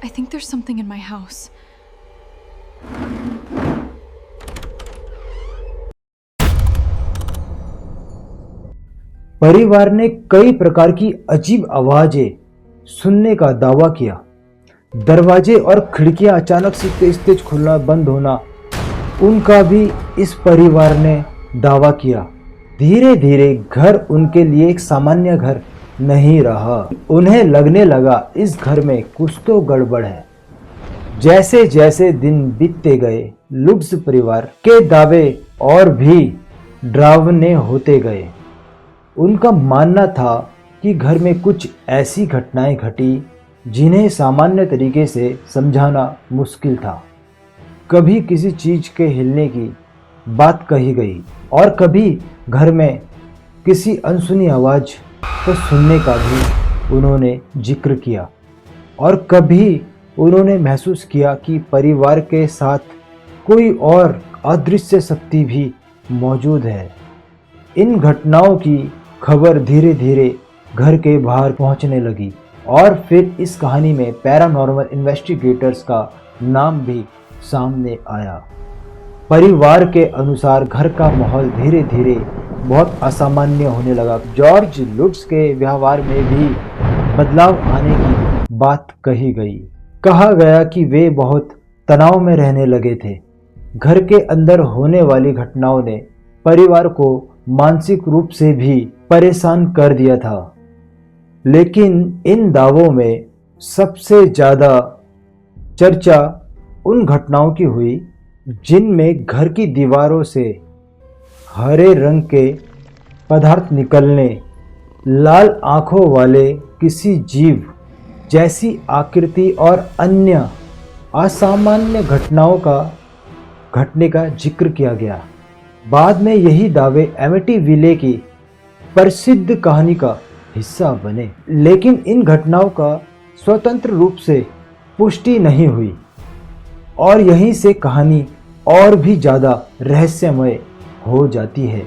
I think there's something in my house. परिवार ने कई प्रकार की अजीब आवाजें सुनने का दावा किया। दरवाजे और खिड़कियां अचानक से तेज तेज खुलना बंद होना, उनका भी इस परिवार ने दावा किया। धीरे धीरे घर उनके लिए एक सामान्य घर नहीं रहा। उन्हें लगने लगा इस घर में कुछ तो गड़बड़ है। जैसे जैसे दिन बीतते गए, लुट्स परिवार के दावे और भी डरावने होते गए। उनका मानना था कि घर में कुछ ऐसी घटनाएं घटी जिन्हें सामान्य तरीके से समझाना मुश्किल था। कभी किसी चीज के हिलने की बात कही गई और कभी घर में किसी अनसुनी आवाज को सुनने का भी उन्होंने जिक्र किया और कभी उन्होंने महसूस किया कि परिवार के साथ कोई और अदृश्य शक्ति भी मौजूद है। इन घटनाओं की खबर धीरे धीरे घर के बाहर पहुंचने लगी और फिर इस कहानी में पैरानॉर्मल इन्वेस्टिगेटर्स का नाम भी सामने आया। परिवार के अनुसार घर का माहौल धीरे धीरे बहुत असामान्य होने लगा। जॉर्ज लुट्स के व्यवहार में भी बदलाव आने की बात कही गई। कहा गया कि वे बहुत तनाव में रहने लगे थे। घर के अंदर होने वाली घटनाओं ने परिवार को मानसिक रूप से भी परेशान कर दिया था। लेकिन इन दावों में सबसे ज़्यादा चर्चा उन घटनाओं की हुई जिनमें घर की दीवारों से हरे रंग के पदार्थ निकलने, लाल आंखों वाले किसी जीव जैसी आकृति और अन्य असामान्य घटनाओं का घटने का जिक्र किया गया। बाद में यही दावे एमिटीविले की प्रसिद्ध कहानी का हिस्सा बने, लेकिन इन घटनाओं का स्वतंत्र रूप से पुष्टि नहीं हुई और यहीं से कहानी और भी ज़्यादा रहस्यमय हो जाती है।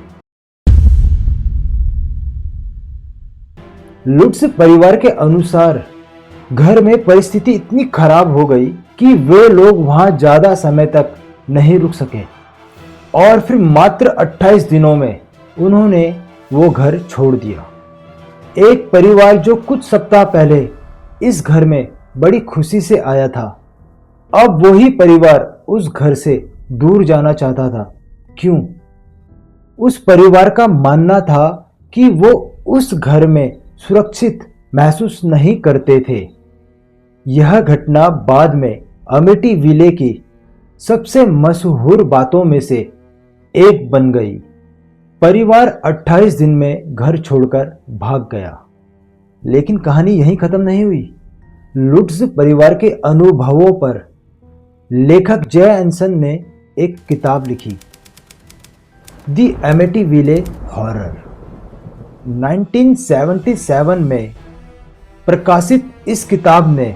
लुट्स परिवार के अनुसार घर में परिस्थिति इतनी खराब हो गई कि वे लोग वहां ज़्यादा समय तक नहीं रुक सके और फिर मात्र 28 दिनों में उन्होंने वो घर छोड़ दिया। एक परिवार जो कुछ सप्ताह पहले इस घर में बड़ी खुशी से आया था, अब वही परिवार उस घर से दूर जाना चाहता था। क्यों? उस परिवार का मानना था कि वो उस घर में सुरक्षित महसूस नहीं करते थे। यह घटना बाद में एमिटीविले की सबसे मशहूर बातों में से एक बन गई। परिवार 28 दिन में घर छोड़कर भाग गया। लेकिन कहानी यहीं खत्म नहीं हुई। लुट्स परिवार के अनुभवों पर लेखक जय एंसन ने एक किताब लिखी, द एमिटीविले हॉरर। 1977 में प्रकाशित इस किताब ने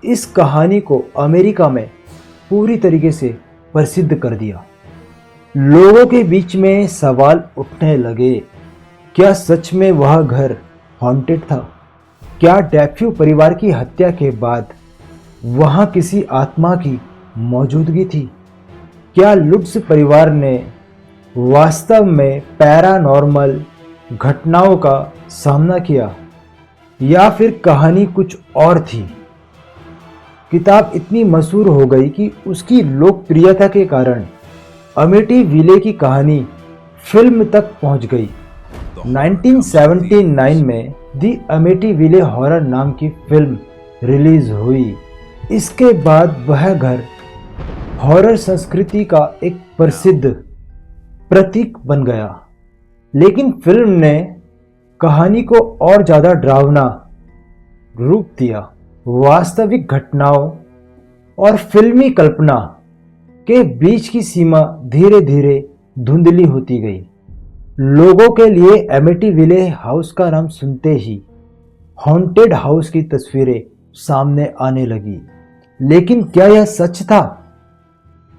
इस कहानी को अमेरिका में पूरी तरीके से प्रसिद्ध कर दिया। लोगों के बीच में सवाल उठने लगे, क्या सच में वह घर हॉन्टेड था? क्या डेफ्यू परिवार की हत्या के बाद वहां किसी आत्मा की मौजूदगी थी? क्या लुट्स परिवार ने वास्तव में पैरानॉर्मल घटनाओं का सामना किया या फिर कहानी कुछ और थी? किताब इतनी मशहूर हो गई कि उसकी लोकप्रियता के कारण एमिटीविले की कहानी फिल्म तक पहुंच गई। 1979 में द एमिटीविले हॉरर नाम की फिल्म रिलीज हुई। इसके बाद वह घर हॉरर संस्कृति का एक प्रसिद्ध प्रतीक बन गया। लेकिन फिल्म ने कहानी को और ज़्यादा डरावना रूप दिया। वास्तविक घटनाओं और फिल्मी कल्पना के बीच की सीमा धीरे धीरे धुंधली होती गई। लोगों के लिए एमिटीविले हाउस का नाम सुनते ही हॉन्टेड हाउस की तस्वीरें सामने आने लगी। लेकिन क्या यह सच था?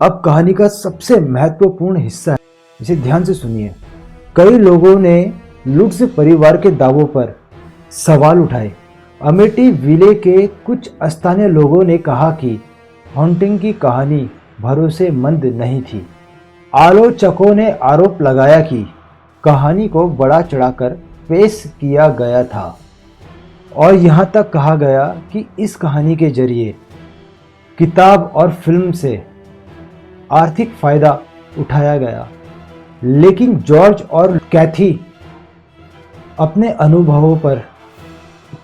अब कहानी का सबसे महत्वपूर्ण हिस्सा है, इसे ध्यान से सुनिए। कई लोगों ने लुट्स परिवार के दावों पर सवाल उठाए अमेठी विले के कुछ स्थानीय लोगों ने कहा कि हॉन्टिंग की कहानी भरोसेमंद नहीं थी। आलोचकों ने आरोप लगाया कि कहानी को बढ़ा चढ़ाकर पेश किया गया था और यहाँ तक कहा गया कि इस कहानी के जरिए किताब और फिल्म से आर्थिक फायदा उठाया गया। लेकिन जॉर्ज और कैथी अपने अनुभवों पर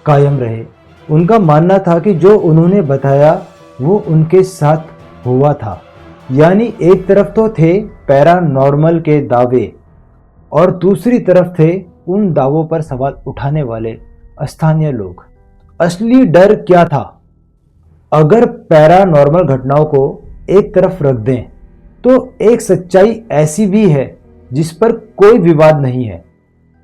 कायम रहे। उनका मानना था कि जो उन्होंने बताया वो उनके साथ हुआ था। यानी एक तरफ तो थे पैरानॉर्मल के दावे और दूसरी तरफ थे उन दावों पर सवाल उठाने वाले स्थानीय लोग। असली डर क्या था? अगर पैरानॉर्मल घटनाओं को एक तरफ रख दें तो एक सच्चाई ऐसी भी है जिस पर कोई विवाद नहीं है।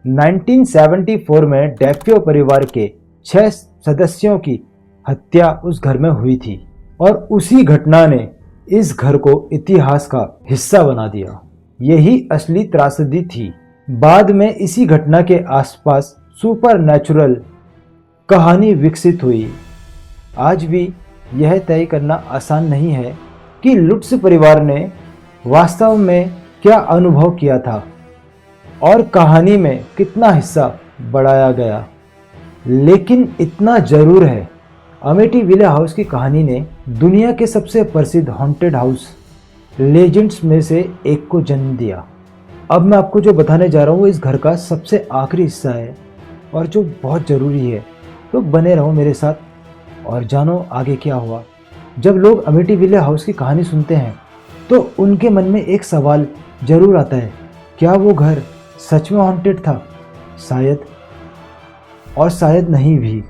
1974 में डेफियो परिवार के 6 सदस्यों की हत्या उस घर में हुई थी और उसी घटना ने इस घर को इतिहास का हिस्सा बना दिया। यही असली त्रासदी थी। बाद में इसी घटना के आसपास सुपरनैचुरल कहानी विकसित हुई। आज भी यह तय करना आसान नहीं है कि लुट्स परिवार ने वास्तव में क्या अनुभव किया था और कहानी में कितना हिस्सा बढ़ाया गया। लेकिन इतना जरूर है, अमेठी विले हाउस की कहानी ने दुनिया के सबसे प्रसिद्ध हॉन्टेड हाउस लेजेंड्स में से एक को जन्म दिया। अब मैं आपको जो बताने जा रहा हूँ इस घर का सबसे आखिरी हिस्सा है और जो बहुत ज़रूरी है, तो बने रहो मेरे साथ और जानो आगे क्या हुआ। जब लोग अमेठी विले हाउस की कहानी सुनते हैं तो उनके मन में एक सवाल जरूर आता है, क्या वो घर सच में हॉन्टेड था? शायद और शायद नहीं भी,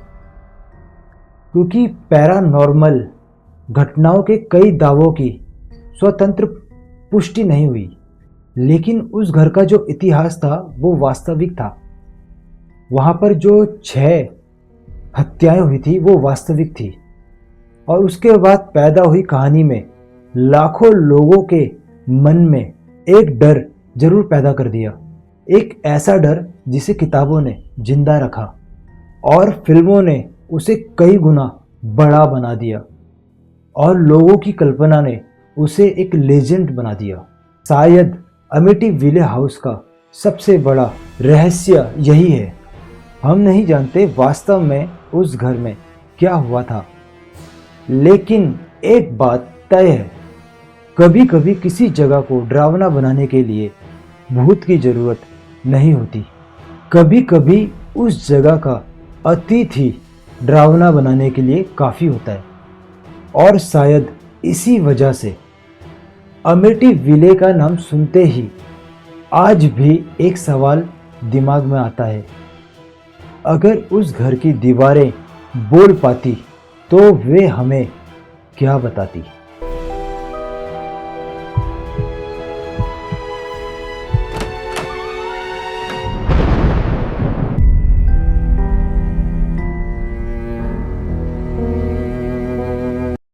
क्योंकि पैरानॉर्मल घटनाओं के कई दावों की स्वतंत्र पुष्टि नहीं हुई। लेकिन उस घर का जो इतिहास था वो वास्तविक था। वहाँ पर जो 6 हत्याएं हुई थी वो वास्तविक थी और उसके बाद पैदा हुई कहानी में लाखों लोगों के मन में एक डर जरूर पैदा कर दिया। एक ऐसा डर जिसे किताबों ने जिंदा रखा और फिल्मों ने उसे कई गुना बड़ा बना दिया और लोगों की कल्पना ने उसे एक लेजेंड बना दिया। शायद अमेठी विले हाउस का सबसे बड़ा रहस्य यही है। हम नहीं जानते वास्तव में उस घर में क्या हुआ था, लेकिन एक बात तय है, कभी कभी किसी जगह को डरावना बनाने के लिए भूत की जरूरत नहीं होती। कभी कभी उस जगह का अतिथि डरावना बनाने के लिए काफ़ी होता है। और शायद इसी वजह से अमेठी विले का नाम सुनते ही आज भी एक सवाल दिमाग में आता है, अगर उस घर की दीवारें बोल पाती तो वे हमें क्या बताती।